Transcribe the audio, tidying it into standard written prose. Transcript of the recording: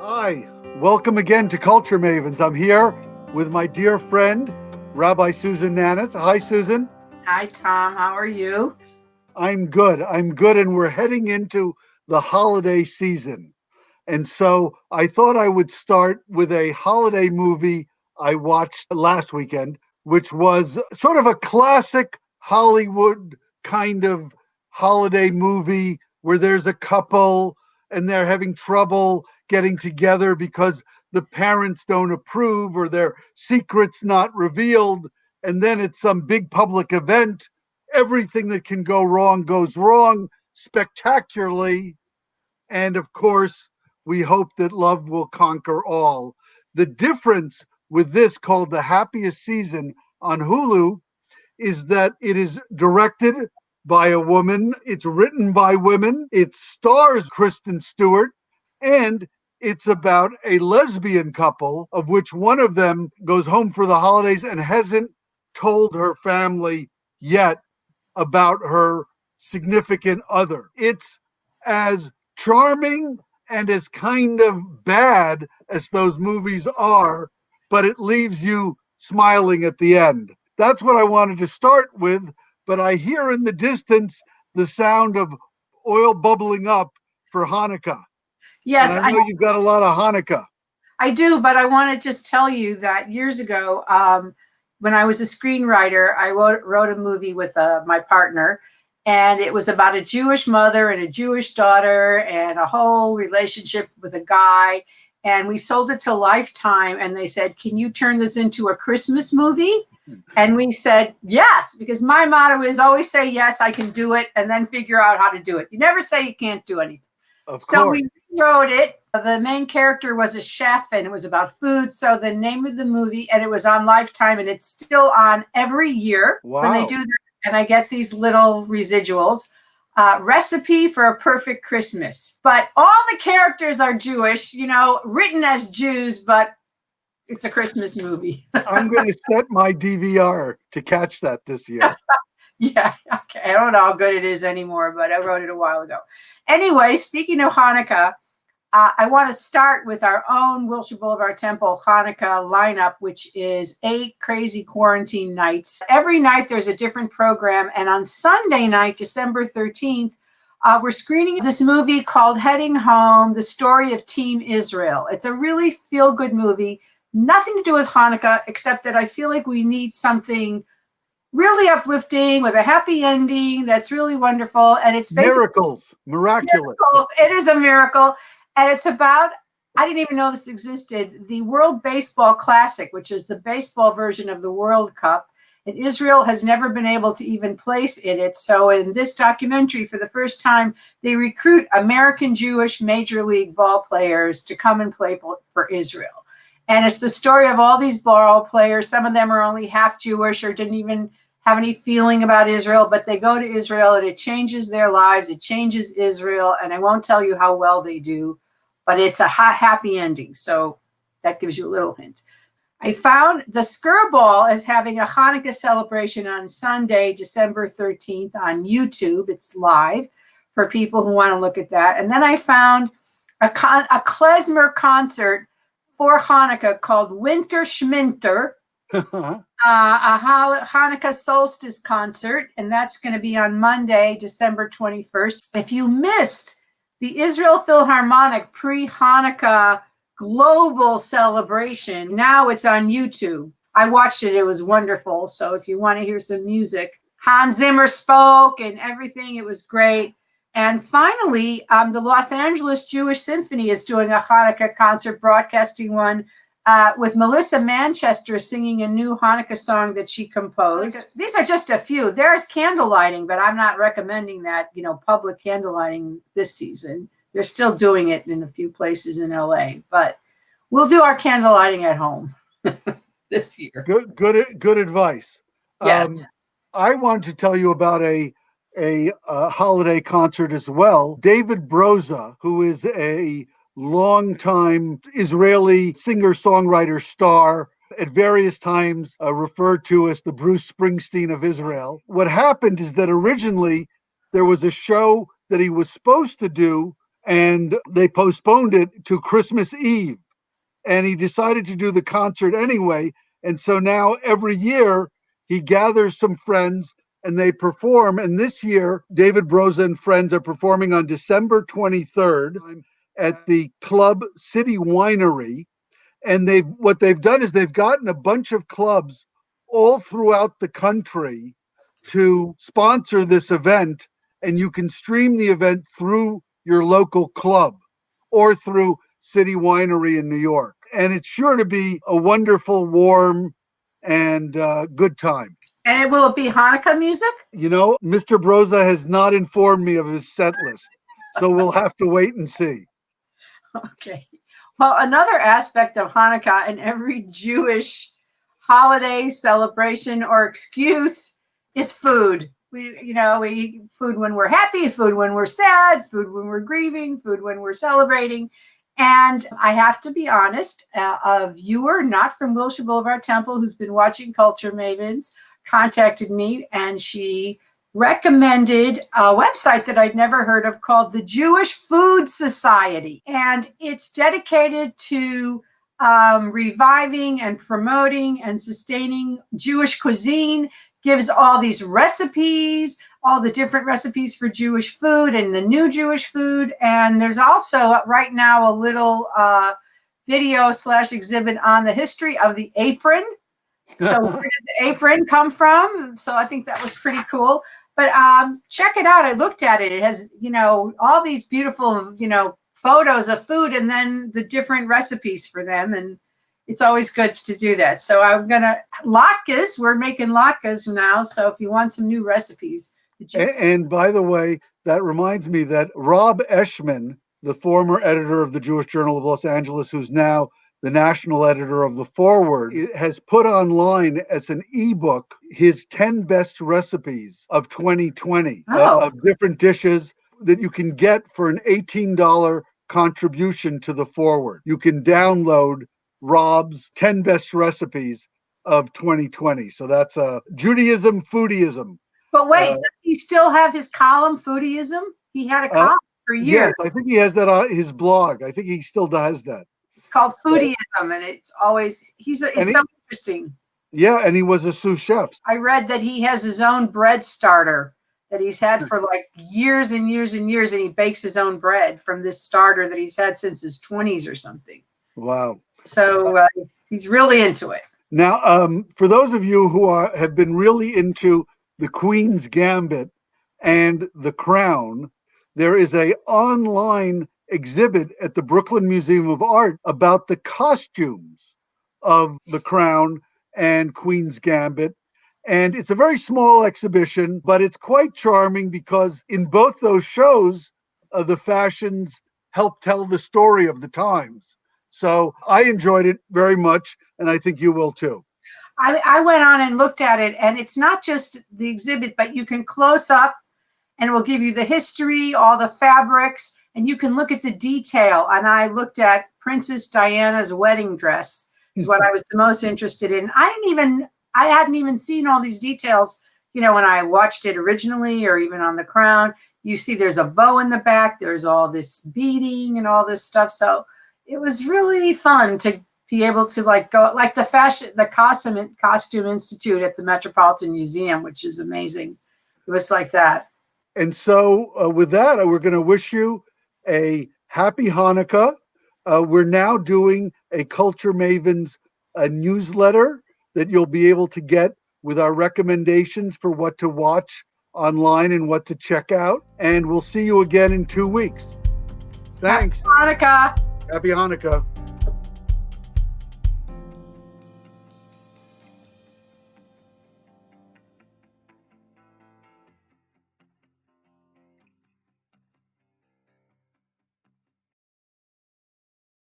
Hi, welcome again to Culture Mavens. I'm here with my dear friend, Rabbi Susan Nanus. Hi, Susan. Hi, Tom. How are you? I'm good. And we're heading into the holiday season. And so I thought I would start with a holiday movie I watched last weekend, which was sort of a classic Hollywood kind of holiday movie where there's a couple and they're having trouble getting together because the parents don't approve or their secret's not revealed. And then it's some big public event. Everything that can go wrong goes wrong spectacularly. And of course, we hope that love will conquer all. The difference with this, called The Happiest Season on Hulu, is that it is directed by a woman, it's written by women, it stars Kristen Stewart, and it's about a lesbian couple, of which one of them goes home for the holidays and hasn't told her family yet about her significant other. It's as charming and as kind of bad as those movies are, but it leaves you smiling at the end. That's what I wanted to start with, but I hear in the distance the sound of oil bubbling up for Hanukkah. And Yes, I know you've got a lot of Hanukkah. I do, but I want to just tell you that years ago, when I was a screenwriter, I wrote a movie with my partner, and it was about a Jewish mother and a Jewish daughter and a whole relationship with a guy. And we sold it to Lifetime, and they said, "Can you turn this into a Christmas movie?" And we said, yes, because my motto is always say, yes, I can do it, and then figure out how to do it. You never say you can't do anything. So we wrote it. The main character was a chef, and it was about food. So the name of the movie, and it was on Lifetime, and it's still on every year when they do that. And I get these little residuals. Recipe for a Perfect Christmas. But all the characters are Jewish, written as Jews, but it's a Christmas movie. I'm going to set my DVR to catch that this year. Yeah, okay. I don't know how good it is anymore, but I wrote it a while ago. Anyway, speaking of Hanukkah, I want to start with our own Wilshire Boulevard Temple Hanukkah lineup, which is 8 crazy quarantine nights. Every night there's a different program. And on Sunday night, December 13th, we're screening this movie called Heading Home, the story of Team Israel. It's a really feel-good movie. Nothing to do with Hanukkah, except that I feel like we need something really uplifting with a happy ending that's really wonderful. And it's miraculous. It is a miracle. And it's about, I didn't even know this existed, the World Baseball Classic, which is the baseball version of the World Cup. And Israel has never been able to even place in it. So in this documentary, for the first time, they recruit American Jewish Major League ball players to come and play for Israel. And it's the story of all these ball players. Some of them are only half Jewish or didn't even have any feeling about Israel, but they go to Israel and it changes their lives. It changes Israel. And I won't tell you how well they do, but it's a happy ending. So that gives you a little hint. I found the Skirball is having a Hanukkah celebration on Sunday, December 13th on YouTube. It's live for people who want to look at that. And then I found a klezmer concert for Hanukkah called Winter Schminter, a Hanukkah solstice concert, and that's going to be on Monday, December 21st. If you missed the Israel Philharmonic pre-Hanukkah global celebration, now it's on YouTube. I watched it. It was wonderful. So if you want to hear some music, Hans Zimmer spoke and everything. It was great. And finally, the Los Angeles Jewish Symphony is doing a Hanukkah concert, broadcasting one with Melissa Manchester singing a new Hanukkah song that she composed. These are just a few. There's candle lighting, but I'm not recommending that, public candle lighting this season. They're still doing it in a few places in LA, but we'll do our candle lighting at home this year. Good advice. Yes. I wanted to tell you about a holiday concert as well. David Brosa, who is a longtime Israeli singer-songwriter star, at various times referred to as the Bruce Springsteen of Israel. What happened is that originally there was a show that he was supposed to do and they postponed it to Christmas Eve. And he decided to do the concert anyway. And so now every year he gathers some friends and they perform. And this year, David Brosa and friends are performing on December 23rd at the Club City Winery. And what they've done is they've gotten a bunch of clubs all throughout the country to sponsor this event. And you can stream the event through your local club or through City Winery in New York. And it's sure to be a wonderful, warm, and good time. And will it be Hanukkah music? You know, Mr. Brosa has not informed me of his set list, so we'll have to wait and see. Okay. Well, another aspect of Hanukkah and every Jewish holiday, celebration, or excuse is food. We eat food when we're happy, food when we're sad, food when we're grieving, food when we're celebrating. And I have to be honest, a viewer not from Wilshire Boulevard Temple who's been watching Culture Mavens contacted me, and she recommended a website that I'd never heard of called the Jewish Food Society. And it's dedicated to reviving and promoting and sustaining Jewish cuisine, gives all these recipes, all the different recipes for Jewish food and the new Jewish food. And there's also right now a little video / exhibit on the history of the apron. So where did the apron come from? So I think that was pretty cool. But check it out. I looked at it. It has, all these beautiful, photos of food and then the different recipes for them. And it's always good to do that. So I'm going to latkes. We're making latkes now. So if you want some new recipes. And by the way, that reminds me that Rob Eshman, the former editor of the Jewish Journal of Los Angeles, who's now the national editor of The Forward, has put online as an ebook his 10 best recipes of 2020 of different dishes that you can get for an $18 contribution to The Forward. You can download Rob's 10 best recipes of 2020. So that's Judaism, foodieism. But wait, does he still have his column, Foodieism? He had a column for years. Yes, I think he has that on his blog. I think he still does that. It's called Foodieism, and it's always, so interesting. Yeah, and he was a sous chef. I read that he has his own bread starter that he's had for like years and years and years, and he bakes his own bread from this starter that he's had since his 20s or something. Wow. So he's really into it. Now, for those of you who have been really into the Queen's Gambit and The Crown, there is an online exhibit at the Brooklyn Museum of Art about the costumes of The Crown and Queen's Gambit. And it's a very small exhibition, but it's quite charming because in both those shows, the fashions help tell the story of the times. So I enjoyed it very much, and I think you will too. I went on and looked at it, and it's not just the exhibit, but you can close up and it will give you the history, all the fabrics, and you can look at the detail. And I looked at Princess Diana's wedding dress is what I was the most interested in. I hadn't even seen all these details, when I watched it originally or even on The Crown. You see there's a bow in the back, there's all this beading and all this stuff. So it was really fun to be able to go like the Costume Institute at the Metropolitan Museum, which is amazing. It was like that. And so with that, we're going to wish you a happy Hanukkah. We're now doing a Culture Mavens newsletter that you'll be able to get with our recommendations for what to watch online and what to check out. And we'll see you again in 2 weeks. Thanks. Happy Hanukkah. Happy Hanukkah.